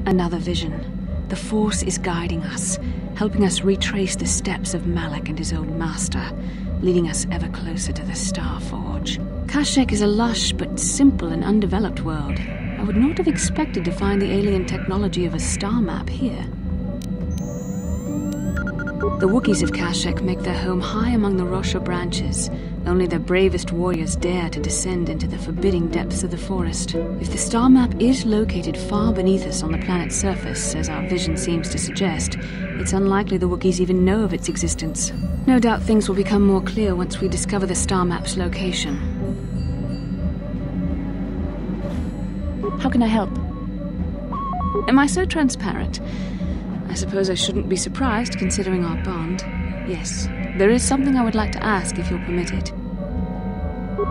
Another vision. The Force is guiding us, helping us retrace the steps of Malak and his old master, leading us ever closer to the Star Forge. Kashyyyk is a lush but simple and undeveloped world. I would not have expected to find the alien technology of a star map here. The Wookiees of Kashyyyk make their home high among the Rosha branches. Only their bravest warriors dare to descend into the forbidding depths of the forest. If the star map is located far beneath us on the planet's surface, as our vision seems to suggest, it's unlikely the Wookiees even know of its existence. No doubt things will become more clear once we discover the star map's location. How can I help? Am I so transparent? I suppose I shouldn't be surprised, considering our bond. Yes, there is something I would like to ask, if you'll permit it.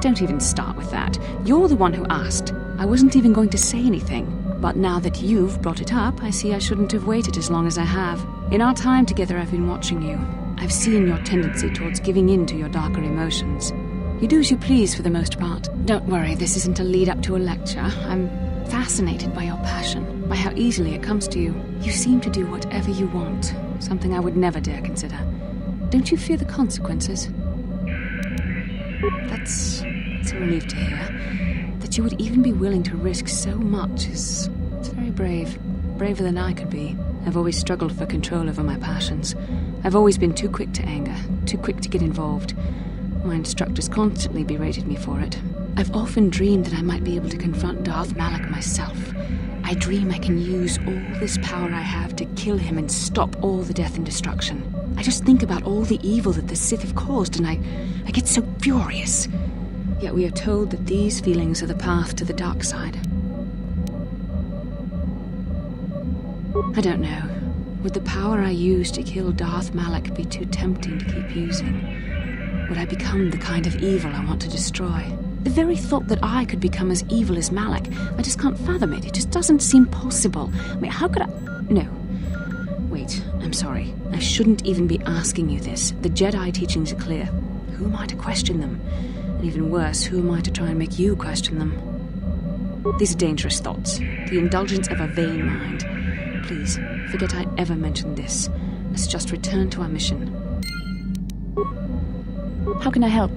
Don't even start with that. You're the one who asked. I wasn't even going to say anything. But now that you've brought it up, I see I shouldn't have waited as long as I have. In our time together, I've been watching you. I've seen your tendency towards giving in to your darker emotions. You do as you please for the most part. Don't worry, this isn't a lead-up to a lecture. I'm fascinated by your passion, by how easily it comes to you. You seem to do whatever you want, something I would never dare consider. Don't you fear the consequences? That's a relief to hear. That you would even be willing to risk so much it's very brave. Braver than I could be. I've always struggled for control over my passions. I've always been too quick to anger, too quick to get involved. My instructors constantly berated me for it. I've often dreamed that I might be able to confront Darth Malak myself. I dream I can use all this power I have to kill him and stop all the death and destruction. I just think about all the evil that the Sith have caused and I get so furious. Yet we are told that these feelings are the path to the dark side. I don't know. Would the power I use to kill Darth Malak be too tempting to keep using? Would I become the kind of evil I want to destroy? The very thought that I could become as evil as Malak, I just can't fathom it. It just doesn't seem possible. I mean, how could I... No. Wait, I'm sorry. I shouldn't even be asking you this. The Jedi teachings are clear. Who am I to question them? And even worse, who am I to try and make you question them? These are dangerous thoughts. The indulgence of a vain mind. Please, forget I ever mentioned this. Let's just return to our mission. How can I help?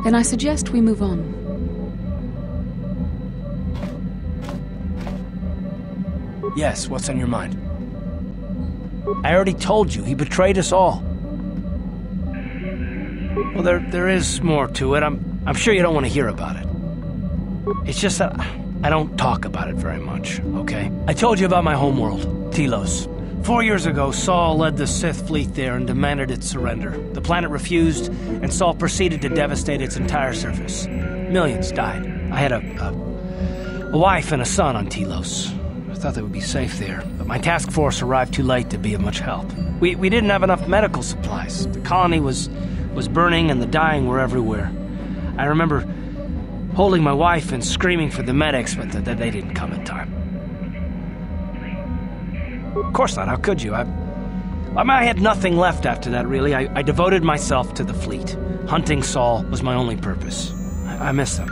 Then I suggest we move on. Yes, what's on your mind? I already told you, he betrayed us all. Well, there is more to it. I'm sure you don't want to hear about it. It's just that I don't talk about it very much, okay? I told you about my homeworld, Telos. 4 years ago, Saul led the Sith fleet there and demanded its surrender. The planet refused, and Saul proceeded to devastate its entire surface. Millions died. I had a wife and a son on Telos. I thought they would be safe there, but my task force arrived too late to be of much help. We didn't have enough medical supplies. The colony was burning and the dying were everywhere. I remember holding my wife and screaming for the medics, but they didn't come in time. Of course not, how could you? I had nothing left after that, really. I devoted myself to the fleet. Hunting Saul was my only purpose. I miss them,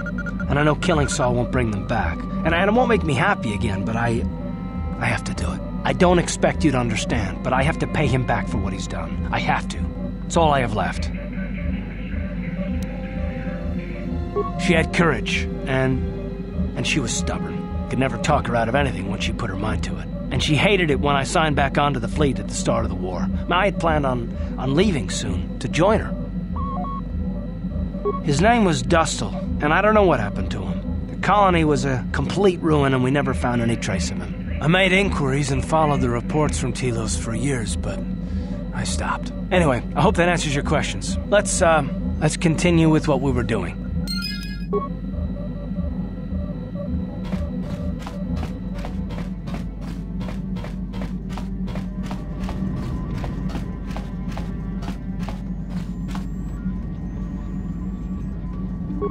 and I know killing Saul won't bring them back. And it won't make me happy again, but I have to do it. I don't expect you to understand, but I have to pay him back for what he's done. I have to. It's all I have left. She had courage, and she was stubborn. Could never talk her out of anything once she put her mind to it. And she hated it when I signed back onto the fleet at the start of the war. I had planned on leaving soon, to join her. His name was Dustil, and I don't know what happened to him. The colony was a complete ruin, and we never found any trace of him. I made inquiries and followed the reports from Telos for years, but I stopped. Anyway, I hope that answers your questions. Let's continue with what we were doing.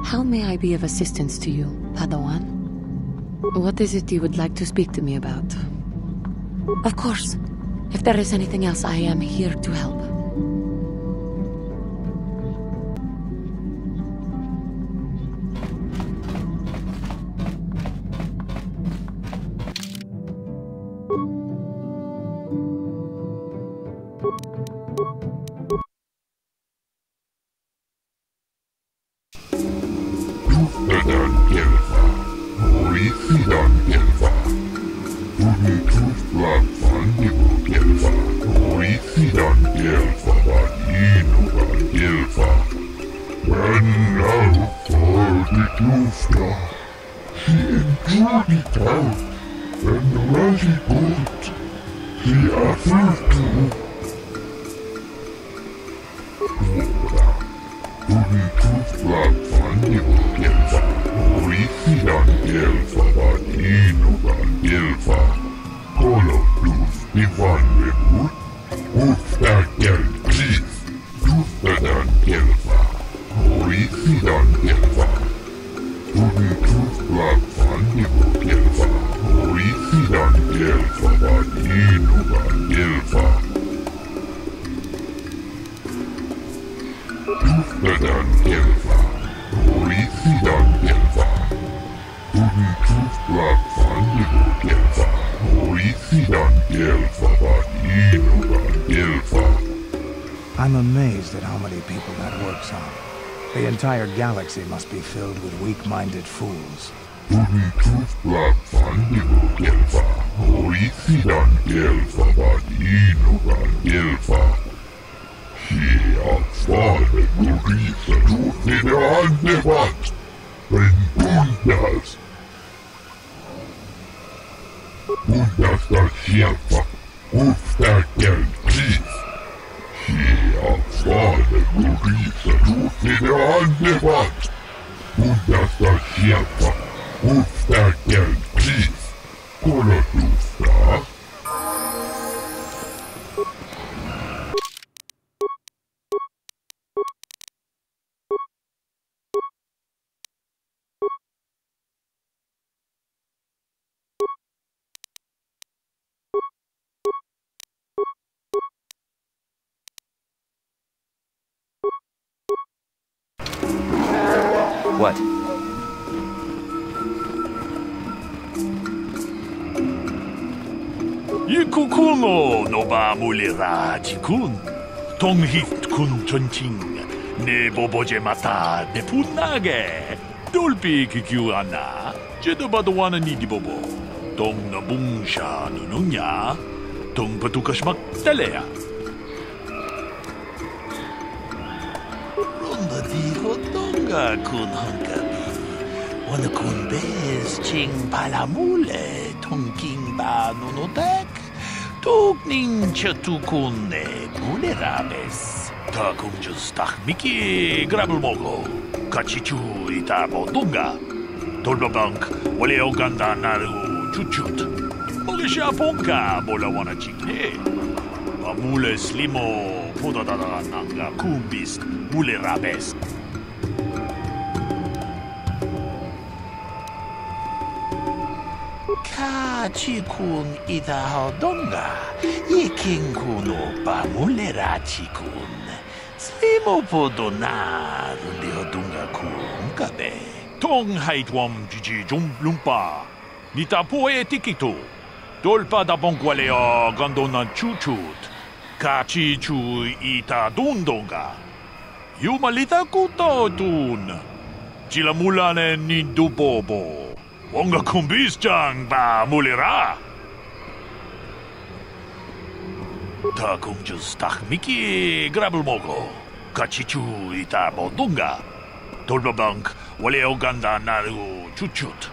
How may I be of assistance to you, Padawan? What is it you would like to speak to me about? Of course. If there is anything else, I am here to help. elfa. Horisidan elfa. Tunnetuflapan elfa. Horisidan elfa. Vaninugan elfa. Vänner fördeklufta. Sie entschuldigt out. En rally bort. Sie erfüllte. Ora. Tunnetuflapan elfa. Horisidan elfa. Vaninugan elfa. Kolotus divan rebut. Uftäkel kris. Tuftadan elfa. Horisidan elfa. Tunnetuflapan elfa. Horisidan elfa. Vaninugan elfa. Tuftadan elfa. Horisidan elfa. Tunnetuflapan elfa. Horisidan elfa. Vaninugan elfa. I'm amazed at how many people that works on. The entire galaxy must be filled with weak-minded fools. Tunnetuflapan elfa. Horisidan elfa. Vaninugan elfa. Fader Gorisa trodde andevat. Men bundas. Bundas ska hjälpa. Upptäcker kris. Fader Gorisa trodde andevat. Bundas ska hjälpa. Upptäcker kris. Kolla tufta. What? Ikukuno no ba mulira jikun. Tonghit kun chonching. Ne boboje mata de punage. Dolpi kikiuana. Jedo badwana ni di bobo. Tong na bungsha nununya. Tong patukashmak talea. Ronda di hotonga kun hankabi. Wana kun bez ching palamule. Tongking ba nunotek. Tugning chatukune mulerabes. Takunjus takmiki grabulmogo. Kachichu itabo dunga. Tolbabank wale oganda naru chuchut. Mogisha ponka bola wana chikne. Mule slimo podadada nanga kumbis mulerabes. Kachikun ida hodonga. Yikinkuno pa mulera chikun. Slimo podona rundi hodunga kunkabe. Tong haitwam jiji lumpa. Nita poe tikito. Dolpa da bonkwalea gandona chuchut. Kachichu ita dundonga. Yumalita kuto tun. Chilamulane nindubobo. Wonga kumbis ba mulera. Takunjus takmiki grabulmogo. Kachichu ita bodunga. Tolbabank wale oganda naru chuchut.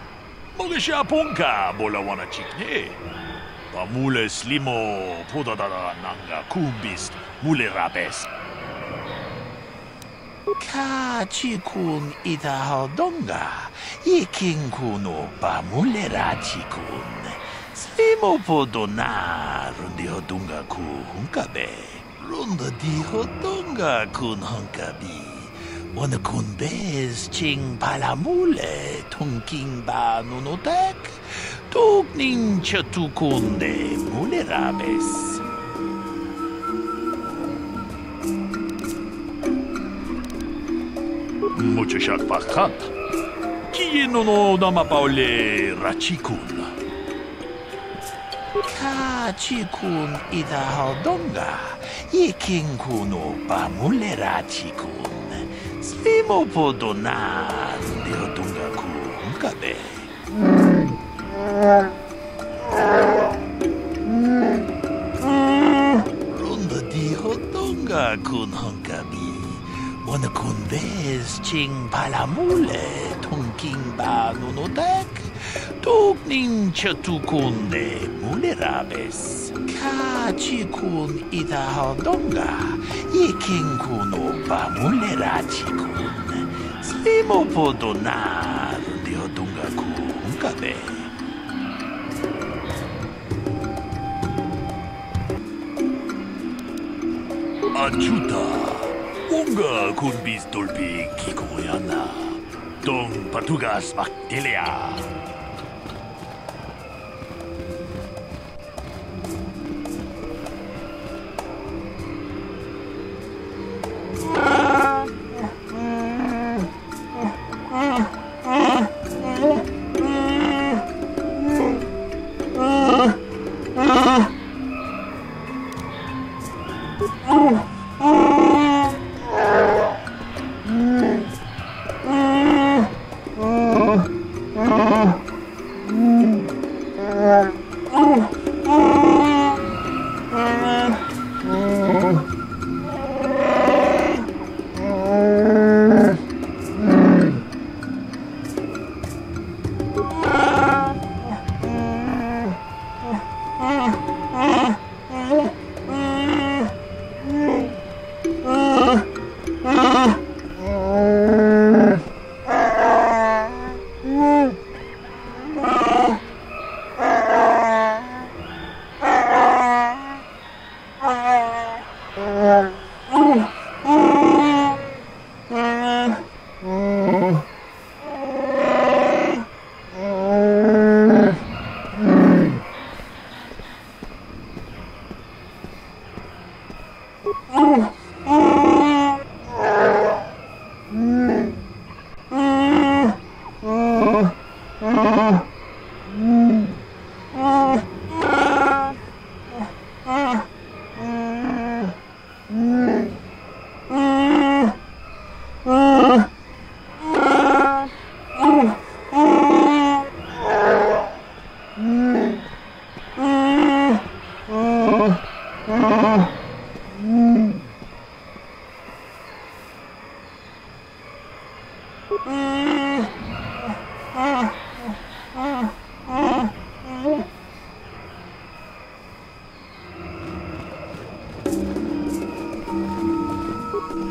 Mogisha ponka bola wana chikne. Mule slimo podadada nanga kumbis mulerabes. Kachikun ida hodonga. Yikinkuno pa mulera chikun. Slimo podona rundi hodunga kunkabe. Runda di hodunga kun hunkabi. Wana kun bez ching palamule. Tungking ba nunotek. Tugning chatukunde mulerabes. Mucho shakpakat. Kieno no namapaule rachikun. Kachikun ida hodonga. Yikinkuno pa mulera chikun. Slimo podona rundi hodunga hunkabe. Ronda di hotonga kun hunkabi. Wana kun ves ching palamule tongking ba nunodak. Togning chatukunde mulerabes. Kachi kun ita hodonga. Iking kun opa mulerachi kun. Slimo podona di hodonga kun hunkabe. Achuta, unga kun bis dolpi kikoyana, dong patugas maktilea.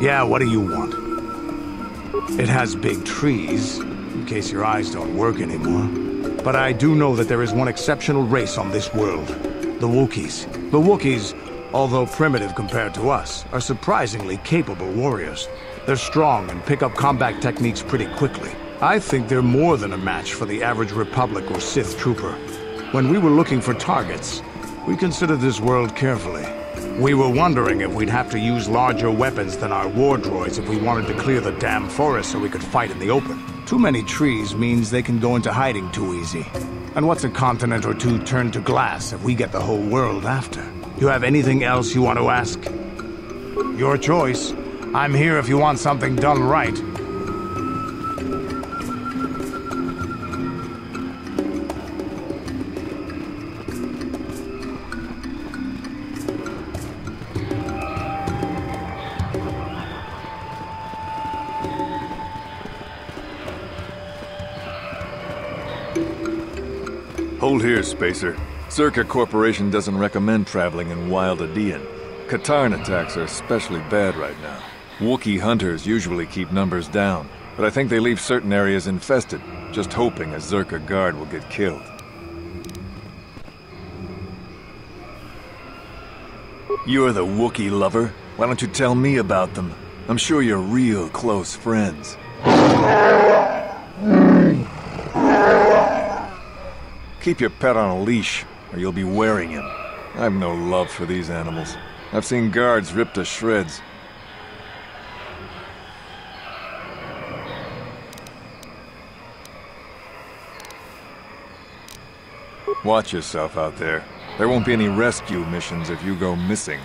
Yeah, what do you want? It has big trees, in case your eyes don't work anymore. But I do know that there is one exceptional race on this world. The Wookiees. The Wookiees, although primitive compared to us, are surprisingly capable warriors. They're strong and pick up combat techniques pretty quickly. I think they're more than a match for the average Republic or Sith trooper. When we were looking for targets, we considered this world carefully. We were wondering if we'd have to use larger weapons than our war droids if we wanted to clear the damn forest so we could fight in the open. Too many trees means they can go into hiding too easy. And what's a continent or two turned to glass if we get the whole world after? You have anything else you want to ask? Your choice. I'm here if you want something done right. Hold here, Spacer. Zerka Corporation doesn't recommend traveling in Wild Adean. Katarn attacks are especially bad right now. Wookiee hunters usually keep numbers down, but I think they leave certain areas infested, just hoping a Zerka guard will get killed. You're the Wookiee lover. Why don't you tell me about them? I'm sure you're real close friends. Keep your pet on a leash, or you'll be wearing him. I've no love for these animals. I've seen guards ripped to shreds. Watch yourself out there. There won't be any rescue missions if you go missing.